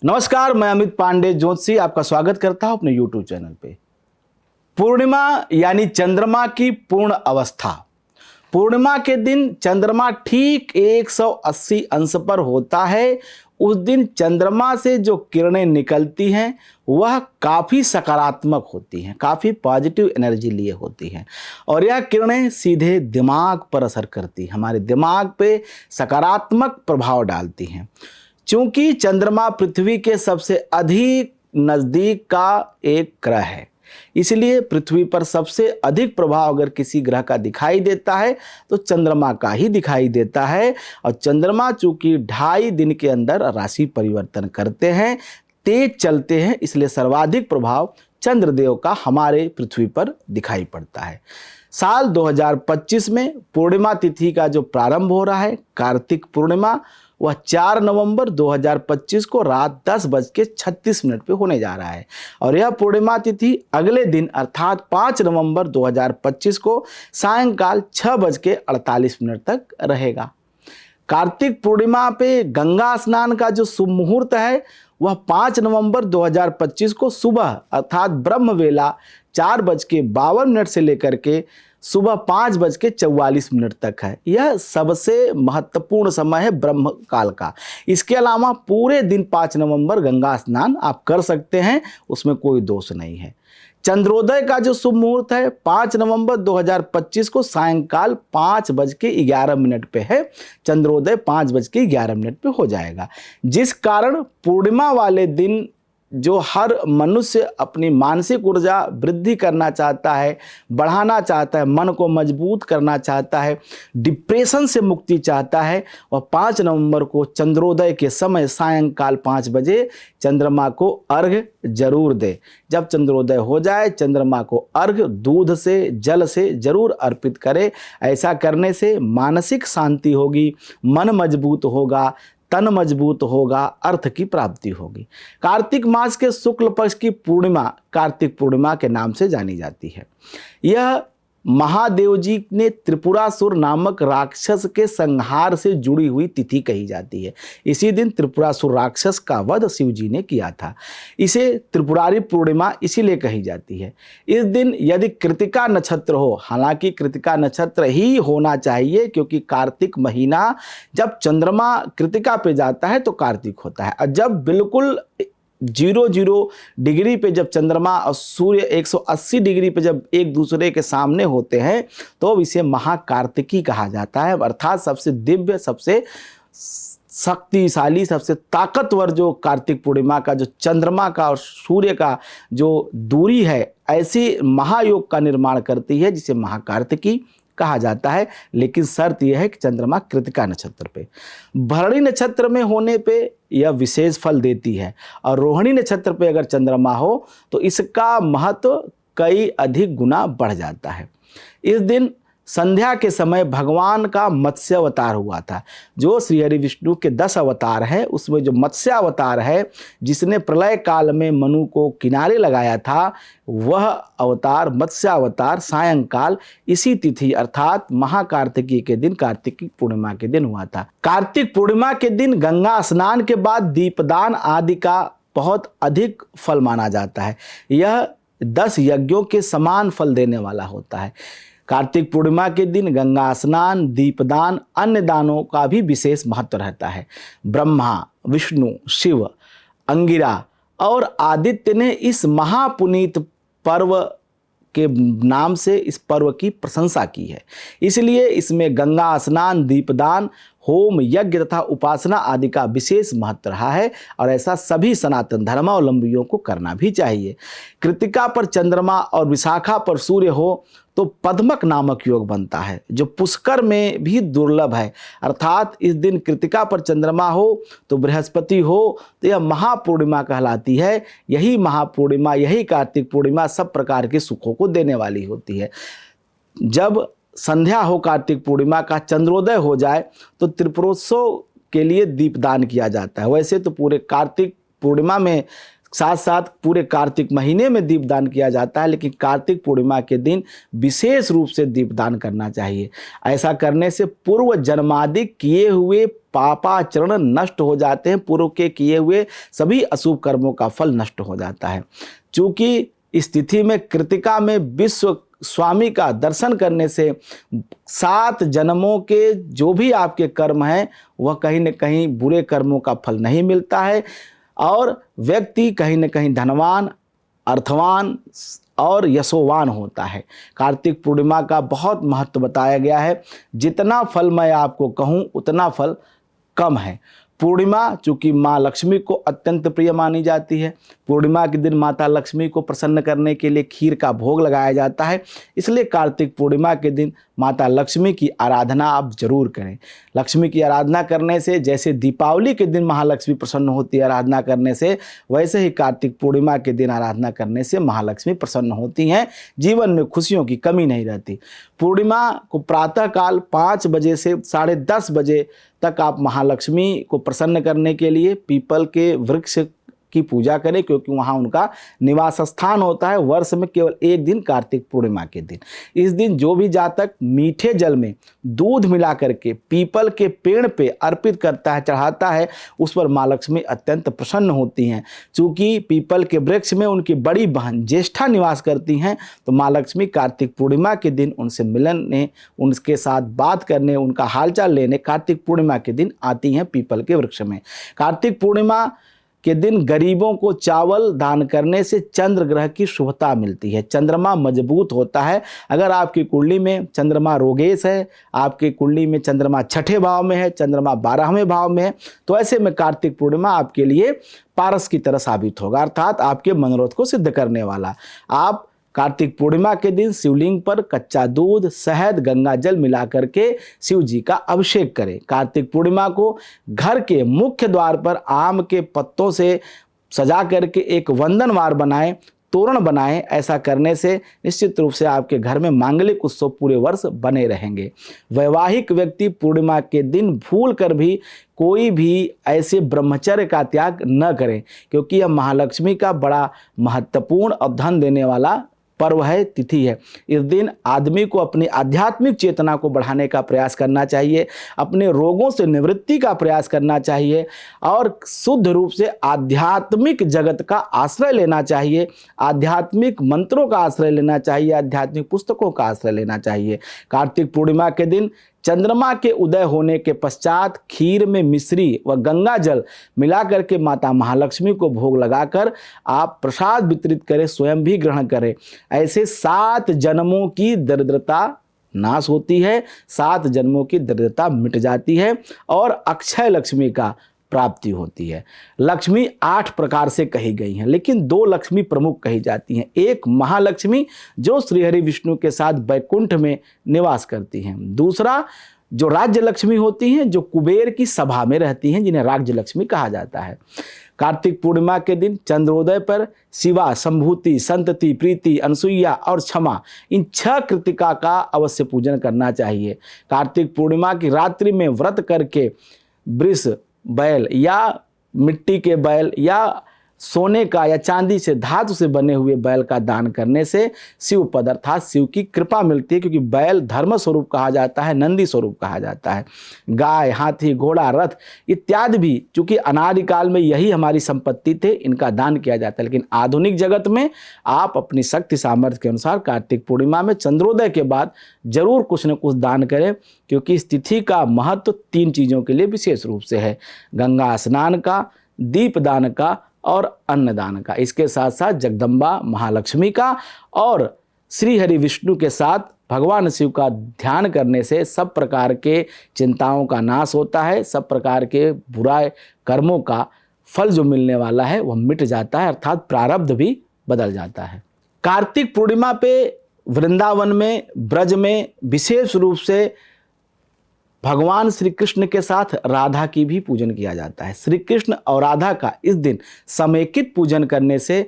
नमस्कार, मैं अमित पांडे ज्योतिषी आपका स्वागत करता हूं अपने YouTube चैनल पे। पूर्णिमा यानी चंद्रमा की पूर्ण अवस्था। पूर्णिमा के दिन चंद्रमा ठीक 180 अंश पर होता है। उस दिन चंद्रमा से जो किरणें निकलती हैं वह काफ़ी सकारात्मक होती हैं, काफ़ी पॉजिटिव एनर्जी लिए होती हैं और यह किरणें सीधे दिमाग पर असर करती हैं, हमारे दिमाग पे सकारात्मक प्रभाव डालती हैं। चूंकि चंद्रमा पृथ्वी के सबसे अधिक नज़दीक का एक ग्रह है, इसलिए पृथ्वी पर सबसे अधिक प्रभाव अगर किसी ग्रह का दिखाई देता है तो चंद्रमा का ही दिखाई देता है। और चंद्रमा चूंकि 2.5 दिन के अंदर राशि परिवर्तन करते हैं, तेज चलते हैं, इसलिए सर्वाधिक प्रभाव चंद्रदेव का हमारे पृथ्वी पर दिखाई पड़ता है। साल 2025 में पूर्णिमा तिथि का जो प्रारंभ हो रहा है, कार्तिक पूर्णिमा, वह 4 नवंबर 2025 को रात 10:36 पे होने जा रहा है और यह पूर्णिमा तिथि अगले दिन अर्थात 5 नवंबर 2025 को सायंकाल 6:48 तक रहेगा। कार्तिक पूर्णिमा पे गंगा स्नान का जो शुभ मुहूर्त है वह 5 नवंबर 2025 को सुबह अर्थात ब्रह्म वेला 4:52 से लेकर के सुबह 5:44 तक है। यह सबसे महत्वपूर्ण समय है ब्रह्म काल का। इसके अलावा पूरे दिन 5 नवंबर गंगा स्नान आप कर सकते हैं, उसमें कोई दोष नहीं है। चंद्रोदय का जो शुभ मुहूर्त है 5 नवंबर 2025 को सायंकाल 5:11 पे है। चंद्रोदय 5:11 पे हो जाएगा, जिस कारण पूर्णिमा वाले दिन जो हर मनुष्य अपनी मानसिक ऊर्जा वृद्धि करना चाहता है, बढ़ाना चाहता है, मन को मजबूत करना चाहता है, डिप्रेशन से मुक्ति चाहता है, वह 5 नवंबर को चंद्रोदय के समय सायंकाल 5 बजे चंद्रमा को अर्घ्य जरूर दे। जब चंद्रोदय हो जाए चंद्रमा को अर्घ्य दूध से, जल से जरूर अर्पित करे। ऐसा करने से मानसिक शांति होगी, मन मजबूत होगा, तन मजबूत होगा, अर्थ की प्राप्ति होगी। कार्तिक मास के शुक्ल पक्ष की पूर्णिमा कार्तिक पूर्णिमा के नाम से जानी जाती है। यह महादेव जी ने त्रिपुरासुर नामक राक्षस के संहार से जुड़ी हुई तिथि कही जाती है। इसी दिन त्रिपुरासुर राक्षस का वध शिव जी ने किया था। इसे त्रिपुरारी पूर्णिमा इसीलिए कही जाती है। इस दिन यदि कृतिका नक्षत्र हो, हालांकि कृतिका नक्षत्र ही होना चाहिए क्योंकि कार्तिक महीना जब चंद्रमा कृतिका पे जाता है तो कार्तिक होता है, और जब बिल्कुल 0 डिग्री पे जब चंद्रमा और सूर्य 180 डिग्री पे जब एक दूसरे के सामने होते हैं तो इसे महाकार्तिकी कहा जाता है। अर्थात सबसे दिव्य, सबसे शक्तिशाली, सबसे ताकतवर जो कार्तिक पूर्णिमा का जो चंद्रमा का और सूर्य का जो दूरी है, ऐसी महायोग का निर्माण करती है जिसे महाकार्तिकी कहा जाता है। लेकिन शर्त यह है कि चंद्रमा कृतिका नक्षत्र पे, भरणी नक्षत्र में होने पे यह विशेष फल देती है, और रोहिणी नक्षत्र पे अगर चंद्रमा हो तो इसका महत्व कई अधिक गुना बढ़ जाता है। इस दिन संध्या के समय भगवान का मत्स्य अवतार हुआ था। जो श्री हरि विष्णु के 10 अवतार हैं उसमें जो मत्स्य अवतार है, जिसने प्रलय काल में मनु को किनारे लगाया था, वह अवतार मत्स्य अवतार सायंकाल इसी तिथि अर्थात महाकार्तिकी के दिन, कार्तिक पूर्णिमा के दिन हुआ था। कार्तिक पूर्णिमा के दिन गंगा स्नान के बाद दीपदान आदि का बहुत अधिक फल माना जाता है। यह 10 यज्ञों के समान फल देने वाला होता है। कार्तिक पूर्णिमा के दिन गंगा स्नान, दीपदान, अन्य दानों का भी विशेष महत्व रहता है। ब्रह्मा, विष्णु, शिव, अंगिरा और आदित्य ने इस महापुनीत पर्व के नाम से इस पर्व की प्रशंसा की है। इसलिए इसमें गंगा स्नान, दीपदान, होम, यज्ञ तथा उपासना आदि का विशेष महत्व रहा है और ऐसा सभी सनातन धर्मावलंबियों को करना भी चाहिए। कृतिका पर चंद्रमा और विशाखा पर सूर्य हो तो पद्मक नामक योग बनता है, जो पुष्कर में भी दुर्लभ है। अर्थात इस दिन कृतिका पर चंद्रमा हो तो बृहस्पति हो तो यह महापूर्णिमा कहलाती है। यही महापूर्णिमा, यही कार्तिक पूर्णिमा सब प्रकार के सुखों को देने वाली होती है। जब संध्या हो कार्तिक पूर्णिमा का, चंद्रोदय हो जाए तो त्रिपुरोत्सव के लिए दीपदान किया जाता है। वैसे तो पूरे कार्तिक पूर्णिमा में साथ साथ पूरे कार्तिक महीने में दीपदान किया जाता है, लेकिन कार्तिक पूर्णिमा के दिन विशेष रूप से दीपदान करना चाहिए। ऐसा करने से पूर्व जन्मादि किए हुए पापाचरण नष्ट हो जाते हैं, पूर्व के किए हुए सभी अशुभ कर्मों का फल नष्ट हो जाता है। चूँकि इस तिथि में कृतिका में विश्व स्वामी का दर्शन करने से 7 जन्मों के जो भी आपके कर्म हैं वह कहीं न कहीं बुरे कर्मों का फल नहीं मिलता है और व्यक्ति कहीं न कहीं धनवान, अर्थवान और यशोवान होता है। कार्तिक पूर्णिमा का बहुत महत्व बताया गया है। जितना फल मैं आपको कहूँ उतना फल कम है। पूर्णिमा चूँकि माँ लक्ष्मी को अत्यंत प्रिय मानी जाती है, पूर्णिमा के दिन माता लक्ष्मी को प्रसन्न करने के लिए खीर का भोग लगाया जाता है, इसलिए कार्तिक पूर्णिमा के दिन माता लक्ष्मी की आराधना आप जरूर करें। लक्ष्मी की आराधना करने से जैसे दीपावली के दिन महालक्ष्मी प्रसन्न होती है आराधना करने से, वैसे ही कार्तिक पूर्णिमा के दिन आराधना करने से महालक्ष्मी प्रसन्न होती हैं, जीवन में खुशियों की कमी नहीं रहती। पूर्णिमा को प्रातःकाल 5 बजे से 10:30 बजे तक आप महालक्ष्मी को प्रसन्न करने के लिए पीपल के वृक्ष की पूजा करें, क्योंकि वहाँ उनका निवास स्थान होता है। वर्ष में केवल एक दिन कार्तिक पूर्णिमा के दिन, इस दिन जो भी जातक मीठे जल में दूध मिला करके पीपल के पेड़ पे अर्पित करता है, चढ़ाता है, उस पर माँ लक्ष्मी अत्यंत प्रसन्न होती हैं। चूँकि पीपल के वृक्ष में उनकी बड़ी बहन ज्येष्ठा निवास करती हैं, तो माँ लक्ष्मी कार्तिक पूर्णिमा के दिन उनसे मिलने, उनके साथ बात करने, उनका हालचाल लेने कार्तिक पूर्णिमा के दिन आती हैं पीपल के वृक्ष में। कार्तिक पूर्णिमा के दिन गरीबों को चावल दान करने से चंद्र ग्रह की शुभता मिलती है, चंद्रमा मजबूत होता है। अगर आपकी कुंडली में चंद्रमा रोगेश है, आपकी कुंडली में चंद्रमा 6ठे भाव में है, चंद्रमा 12वें भाव में है, तो ऐसे में कार्तिक पूर्णिमा आपके लिए पारस की तरह साबित होगा, अर्थात आपके मनोरथ को सिद्ध करने वाला। आप कार्तिक पूर्णिमा के दिन शिवलिंग पर कच्चा दूध, शहद, गंगा जल मिला करके शिव जी का अभिषेक करें। कार्तिक पूर्णिमा को घर के मुख्य द्वार पर आम के पत्तों से सजा करके एक वंदनवार बनाएं, तोरण बनाएं। ऐसा करने से निश्चित रूप से आपके घर में मांगलिक उत्सव पूरे वर्ष बने रहेंगे। वैवाहिक व्यक्ति पूर्णिमा के दिन भूल कर भी कोई भी ऐसे ब्रह्मचर्य का त्याग न करें, क्योंकि यह महालक्ष्मी का बड़ा महत्वपूर्ण और धन देने वाला पर्व है, तिथि है। इस दिन आदमी को अपनी आध्यात्मिक चेतना को बढ़ाने का प्रयास करना चाहिए, अपने रोगों से निवृत्ति का प्रयास करना चाहिए और शुद्ध रूप से आध्यात्मिक जगत का आश्रय लेना चाहिए, आध्यात्मिक मंत्रों का आश्रय लेना चाहिए, आध्यात्मिक पुस्तकों का आश्रय लेना चाहिए। कार्तिक पूर्णिमा के दिन चंद्रमा के उदय होने के पश्चात खीर में मिश्री व गंगा जल मिला करके माता महालक्ष्मी को भोग लगाकर आप प्रसाद वितरित करें, स्वयं भी ग्रहण करें। ऐसे 7 जन्मों की दरिद्रता नाश होती है, 7 जन्मों की दरिद्रता मिट जाती है और अक्षय लक्ष्मी का प्राप्ति होती है। लक्ष्मी 8 प्रकार से कही गई हैं, लेकिन 2 लक्ष्मी प्रमुख कही जाती हैं। एक महालक्ष्मी जो श्रीहरि विष्णु के साथ बैकुंठ में निवास करती हैं, दूसरा जो राज्य लक्ष्मी होती हैं जो कुबेर की सभा में रहती हैं, जिन्हें राज्य लक्ष्मी कहा जाता है। कार्तिक पूर्णिमा के दिन चंद्रोदय पर शिवा, संभूति, संतति, प्रीति, अनसुईया और क्षमा, इन 6 कृतिका का अवश्य पूजन करना चाहिए। कार्तिक पूर्णिमा की रात्रि में व्रत करके वृष, बैल या मिट्टी के बैल या सोने का या चांदी से, धातु से बने हुए बैल का दान करने से शिव पद अर्थात शिव की कृपा मिलती है, क्योंकि बैल धर्म स्वरूप कहा जाता है, नंदी स्वरूप कहा जाता है। गाय, हाथी, घोड़ा, रथ इत्यादि भी चूंकि अनादिकाल में यही हमारी संपत्ति थे, इनका दान किया जाता है। लेकिन आधुनिक जगत में आप अपनी शक्ति सामर्थ्य के अनुसार कार्तिक पूर्णिमा में चंद्रोदय के बाद जरूर कुछ न कुछ दान करें, क्योंकि इस तिथि का महत्व 3 चीज़ों के लिए विशेष रूप से है: गंगा स्नान का, दीप दान का और अन्नदान का। इसके साथ साथ जगदम्बा महालक्ष्मी का और श्री हरि विष्णु के साथ भगवान शिव का ध्यान करने से सब प्रकार के चिंताओं का नाश होता है, सब प्रकार के बुराई कर्मों का फल जो मिलने वाला है वह मिट जाता है, अर्थात प्रारब्ध भी बदल जाता है। कार्तिक पूर्णिमा पे वृंदावन में, ब्रज में विशेष रूप से भगवान श्री कृष्ण के साथ राधा की भी पूजन किया जाता है। श्री कृष्ण और राधा का इस दिन समेकित पूजन करने से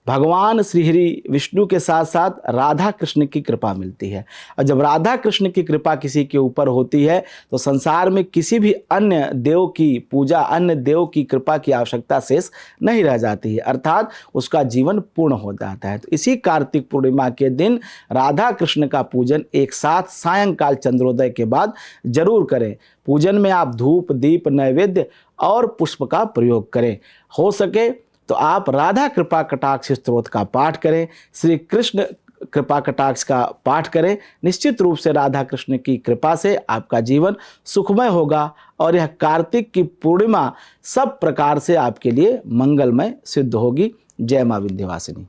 भगवान श्री हरि विष्णु के साथ साथ राधा कृष्ण की कृपा मिलती है। और जब राधा कृष्ण की कृपा किसी के ऊपर होती है तो संसार में किसी भी अन्य देव की पूजा, अन्य देव की कृपा की आवश्यकता शेष नहीं रह जाती है, अर्थात उसका जीवन पूर्ण हो जाता है। तो इसी कार्तिक पूर्णिमा के दिन राधा कृष्ण का पूजन एक साथ सायंकाल चंद्रोदय के बाद जरूर करें। पूजन में आप धूप, दीप, नैवेद्य और पुष्प का प्रयोग करें। हो सके तो आप राधा कृपा कटाक्ष स्तोत्र का पाठ करें, श्री कृष्ण कृपा कटाक्ष का पाठ करें। निश्चित रूप से राधा कृष्ण की कृपा से आपका जीवन सुखमय होगा और यह कार्तिक की पूर्णिमा सब प्रकार से आपके लिए मंगलमय सिद्ध होगी। जय मां विंध्यवासिनी।